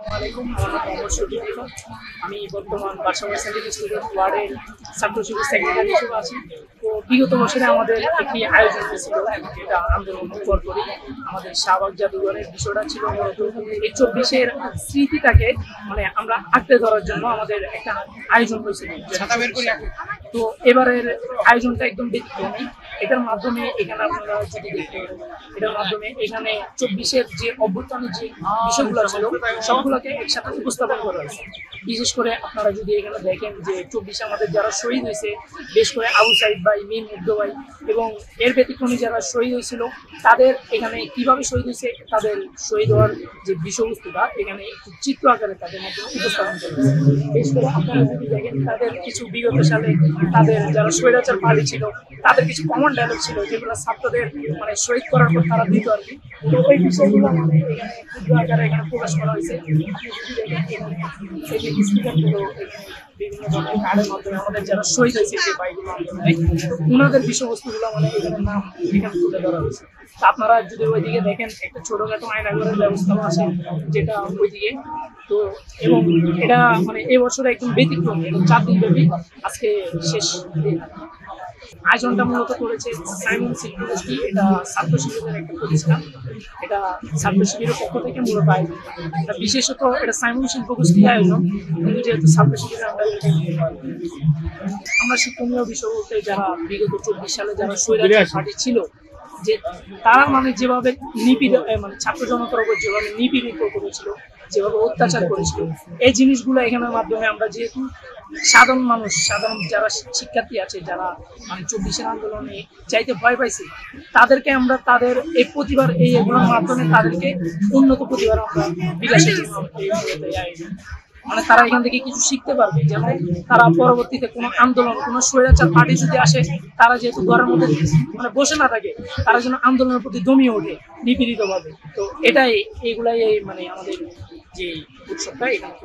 আসসালামাইকুম, আমার নাম মোহাম্মদ শফিক রিফাত। আমি বর্তমান বাসাবাড়ি সেন্ট্রাল স্টুডেন্ট ওয়ার্ডের ছাত্র শিবির সেক্রেটারি হিসেবে আছি। তো বিগত বছরে আমাদের একটি আয়োজন হয়েছিল, যেটা আন্দোলন পরপরই আমাদের শাহবাগ জাদুঘরের বিষয়টা ছিল মূলত এই 24-এর স্মৃতিটাকে মানে আমরা আঁকড়ে ধরার জন্য আমাদের একটা আয়োজন হয়েছিল। তো এবারের আয়োজনটা একদম ব্যতিক্রমী। এটার মাধ্যমে এখানে আপনারা যদি দেখেন, এটার মাধ্যমে এখানে 24-এর যে অভ্যুত্থানের যে বিষয়গুলো ছিল সবগুলোকে একসাথে উপস্থাপন করা হয়েছে। বিশেষ করে আপনারা যদি এখানে দেখেন যে 24-এ আমাদের যারা শহীদ হয়েছে, বিশেষ করে আবু সাইদ ভাই, মীর মুগ্ধ ভাই এবং এর ব্যতিক্রমী যারা শহীদ হয়েছিল তাদের এখানে কিভাবে শহীদ হয়েছে, তাদের শহীদ হওয়ার যে বিষয়বস্তুটা এখানে একটু চিত্র আকারে তাদের মধ্যে উপস্থাপন করা হয়েছে। বিশেষ করে আপনারা যদি দেখেন তাদের কিছু বিগত সালে তাদের যারা স্বৈরাচার পার্টি ছিল তাদের কিছু কমন ডায়লগ ছিল যেগুলো ছাত্রদের মানে শহীদ করার পর তারা দিত আর কি। তো ওই বিষয়গুলো মানে এখানে ক্ষুদ্র আকারে এখানে প্রকাশ করা হয়েছে। বিভিন্ন ধরনের কার্ডের মাধ্যমে আমাদের যারা শহীদ হয়েছে যে ভাইগুলো আন্দোলনে ওনাদের বিষয়বস্তুগুলো মানে এখানে নাম এখানে তুলে ধরা হয়েছে। আপনারা যদি ওইদিকে দেখেন একটা ছোটখাটো আয়নাঘরের ব্যবস্থাও আছে যেটা ওইদিকে। তো এবং এটা মানে এই বছর একদম ব্যতিক্রমী এবং 4 দিন ব্যাপী আজকে শেষ দিন। আয়োজনটা মূলত করেছে সাইমন শিল্প গোষ্ঠী, এটা ছাত্র শিবিরের একটা প্রতিষ্ঠান। এটা ছাত্র শিবিরের পক্ষ থেকে মূলত আয়োজন, এটা বিশেষত এটা সাইমন শিল্প গোষ্ঠীর আয়োজন, কিন্তু যেহেতু ছাত্র শিবিরের আমরা শিক্ষণীয় বিষয় বলতে যারা বিগত 24 সালে যারা স্বৈরাচার পার্টি ছিল যে তারা মানে যেভাবে মানে ছাত্র জনতার উপর যেভাবে নিপীড়িত করেছিল, যেভাবে অত্যাচার করেছিল, এই জিনিসগুলো এখানের মাধ্যমে আমরা যেহেতু সাধারণ মানুষ, সাধারণ যারা শিক্ষার্থী আছে যারা মানে 24-এর আন্দোলনে চাইতে ভয় পাইছে তাদেরকে আমরা তাদের এই প্রতিবার এগুলোর মাধ্যমে তাদেরকে উন্নত প্রতিবার আমরা বিকাশের জন্য মানে তারা এখান থেকে কিছু শিখতে পারবে, যেন তারা পরবর্তীতে কোনো আন্দোলন, কোনো স্বৈরাচার পার্টি যদি আসে তারা যেহেতু ঘরের মধ্যে মানে বসে না থাকে, তারা যেন আন্দোলনের প্রতি দমিয়ে ওঠে নিপীড়িত ভাবে। তো এটাই এগুলাই মানে আমাদের যে উৎসবটা এখানে